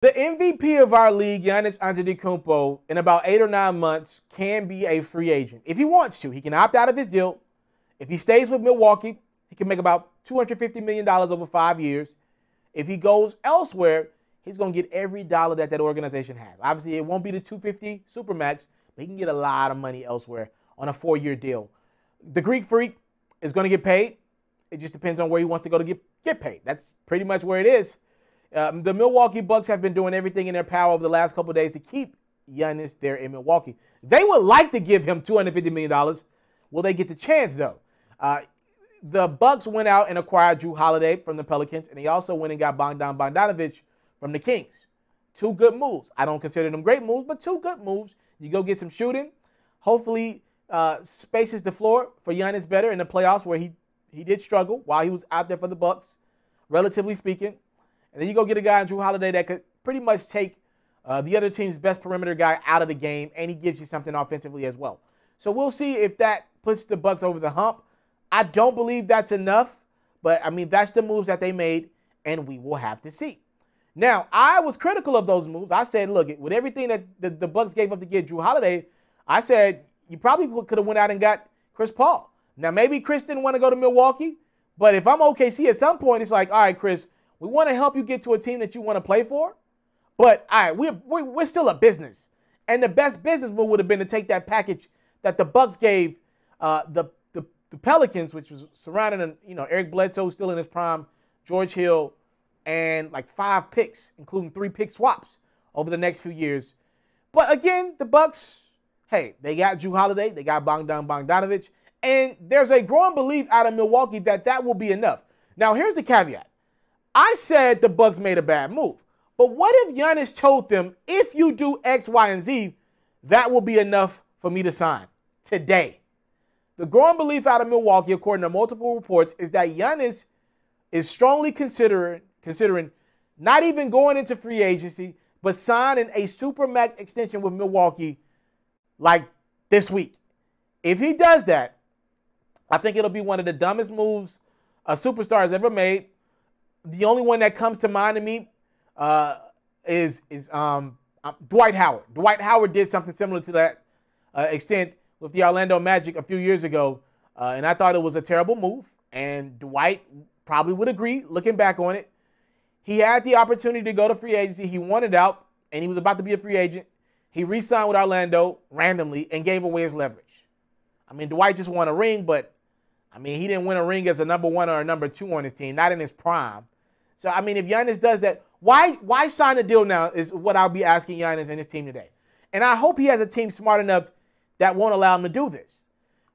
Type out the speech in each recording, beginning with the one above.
The MVP of our league, Giannis Antetokounmpo, in about 8 or 9 months, can be a free agent. If he wants to, he can opt out of his deal. If he stays with Milwaukee, he can make about $250 million over 5 years. If he goes elsewhere, he's going to get every dollar that that organization has. Obviously, it won't be the $250 Supermax, but he can get a lot of money elsewhere on a 4-year deal. The Greek Freak is going to get paid. It just depends on where he wants to go to get paid. That's pretty much where it is. The Milwaukee Bucks have been doing everything in their power over the last couple of days to keep Giannis there in Milwaukee. They would like to give him $250 million. Will they get the chance, though? The Bucks went out and acquired Drew Holiday from the Pelicans, and they also went and got Bogdanovich from the Kings. 2 good moves. I don't consider them great moves, but 2 good moves. You go get some shooting. Hopefully, spaces the floor for Giannis better in the playoffs where he did struggle while he was out there for the Bucks, relatively speaking. And then you go get a guy in Drew Holiday that could pretty much take the other team's best perimeter guy out of the game, and he gives you something offensively as well. So we'll see if that puts the Bucks over the hump. I don't believe that's enough, but, I mean, that's the moves that they made, and we will have to see. Now, I was critical of those moves. I said, look, with everything that the Bucks gave up to get Drew Holiday, I said you probably could have went out and got Chris Paul. Now, maybe Chris didn't want to go to Milwaukee, but if I'm OKC at some point, it's like, all right, Chris, we want to help you get to a team that you want to play for, but all right, we're still a business. And the best business move would have been to take that package that the Bucks gave the Pelicans, which was surrounding, Eric Bledsoe still in his prime, George Hill, and like 5 picks, including 3 pick swaps over the next few years. But again, the Bucks, hey, they got Drew Holiday, they got Bogdanovich, and there's a growing belief out of Milwaukee that will be enough. Now, here's the caveat. I said the Bucks made a bad move. But what if Giannis told them, if you do X, Y, and Z, that will be enough for me to sign today? The growing belief out of Milwaukee, according to multiple reports, is that Giannis is strongly considering not even going into free agency, but signing a Supermax extension with Milwaukee like this week. If he does that, I think it'll be one of the dumbest moves a superstar has ever made. The only one that comes to mind to me is Dwight Howard. Dwight Howard did something similar to that extent with the Orlando Magic a few years ago, and I thought it was a terrible move, and Dwight probably would agree, looking back on it. He had the opportunity to go to free agency. He wanted out, and he was about to be a free agent. He re-signed with Orlando randomly and gave away his leverage. I mean, Dwight just won a ring, but, I mean, he didn't win a ring as a number 1 or a number 2 on his team, not in his prime. So, I mean, if Giannis does that, why sign a deal now is what I'll be asking Giannis and his team today. And I hope he has a team smart enough that won't allow him to do this.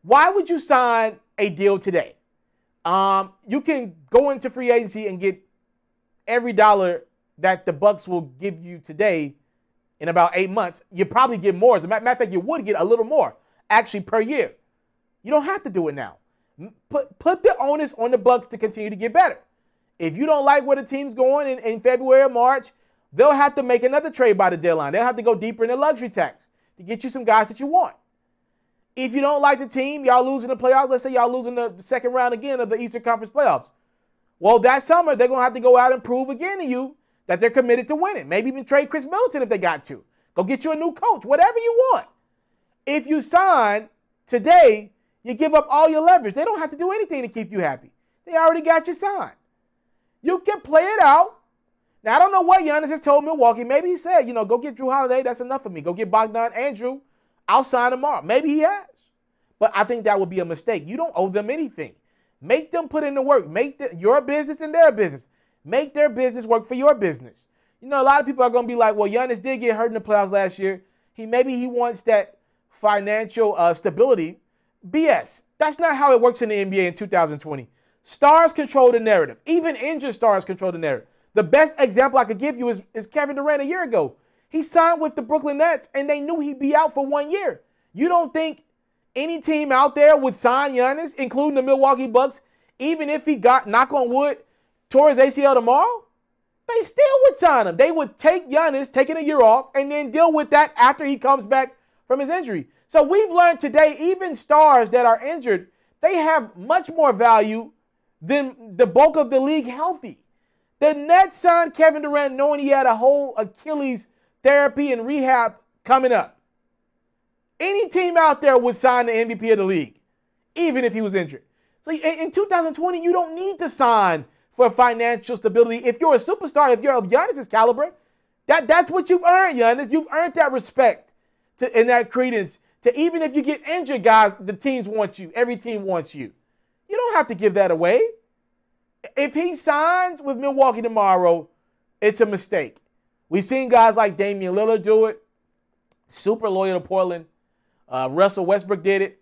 Why would you sign a deal today? You can go into free agency and get every dollar that the Bucks will give you today in about 8 months. You probably get more. As a matter of fact, you would get a little more, actually, per year. You don't have to do it now. Put the onus on the Bucks to continue to get better. If you don't like where the team's going in February or March, they'll have to make another trade by the deadline. They'll have to go deeper in the luxury tax to get you some guys that you want. If you don't like the team, y'all losing the playoffs, let's say y'all losing the second round again of the Eastern Conference playoffs. Well, that summer, they're going to have to go out and prove again to you that they're committed to winning. Maybe even trade Chris Middleton if they got to. Go get you a new coach, whatever you want. If you sign today, you give up all your leverage. They don't have to do anything to keep you happy. They already got you signed. You can play it out. Now, I don't know what Giannis has told Milwaukee. Maybe he said, go get Drew Holiday. That's enough for me. Go get Bogdan and Drew. I'll sign tomorrow. Maybe he has. But I think that would be a mistake. You don't owe them anything. Make them put in the work. Make your business and their business. Make their business work for your business. A lot of people are going to be like, well, Giannis did get hurt in the playoffs last year. Maybe he wants that financial stability. BS. That's not how it works in the NBA in 2020. Stars control the narrative. Even injured stars control the narrative. The best example I could give you is Kevin Durant a year ago. He signed with the Brooklyn Nets, and they knew he'd be out for 1 year. You don't think any team out there would sign Giannis, including the Milwaukee Bucks, even if he got, knock on wood, tore his ACL tomorrow? They still would sign him. They would take Giannis, taking a year off, and then deal with that after he comes back from his injury. So we've learned today, even stars that are injured, they have much more value than the bulk of the league healthy. The Nets signed Kevin Durant knowing he had a whole Achilles therapy and rehab coming up. Any team out there would sign the MVP of the league, even if he was injured. So in 2020, you don't need to sign for financial stability. If you're a superstar, if you're of Giannis' caliber, that's what you've earned, Giannis. You've earned that respect and that credence to even if you get injured, guys, the teams want you. Every team wants you. You don't have to give that away. If he signs with Milwaukee tomorrow, it's a mistake. We've seen guys like Damian Lillard do it, super loyal to Portland. Russell Westbrook did it.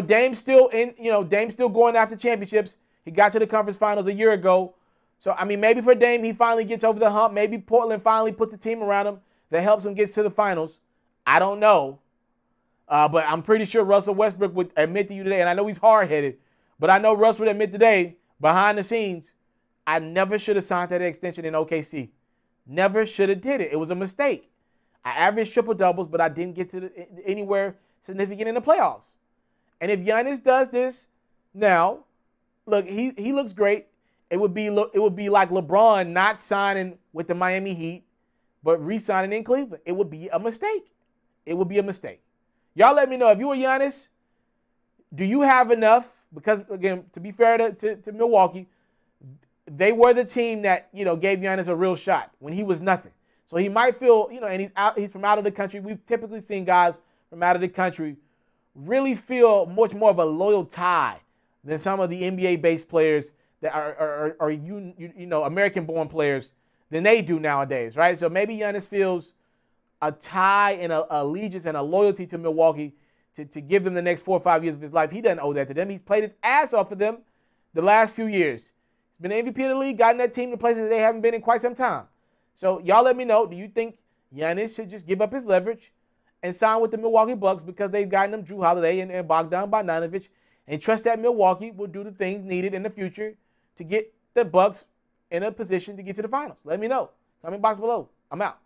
Dame's still going after championships. He got to the conference finals a year ago. So, I mean, maybe for Dame, he finally gets over the hump. Maybe Portland finally puts a team around him that helps him get to the finals. I don't know. But I'm pretty sure Russell Westbrook would admit to you today, and I know he's hard-headed, but I know Russ would admit today, behind the scenes, I never should have signed that extension in OKC. Never should have did it. It was a mistake. I averaged triple-doubles, but I didn't get to anywhere significant in the playoffs. And if Giannis does this now, look, he looks great. It would be like LeBron not signing with the Miami Heat, but re-signing in Cleveland. It would be a mistake. It would be a mistake. Y'all let me know, if you were Giannis, do you have enough? Because, again, to be fair to Milwaukee, they were the team that, gave Giannis a real shot when he was nothing. So he might feel, and he's from out of the country. We've typically seen guys from out of the country really feel much more of a loyal tie than some of the NBA-based players that are American-born players than they do nowadays, right? So maybe Giannis feels a tie and a allegiance and a loyalty to Milwaukee to give them the next 4 or 5 years of his life. He doesn't owe that to them. He's played his ass off for them the last few years. He's been MVP of the league, gotten that team to places that they haven't been in quite some time. So y'all let me know, do you think Giannis should just give up his leverage and sign with the Milwaukee Bucks because they've gotten him Drew Holiday and Bogdan Bogdanovic, and trust that Milwaukee will do the things needed in the future to get the Bucks in a position to get to the finals? Let me know. Comment box below. I'm out.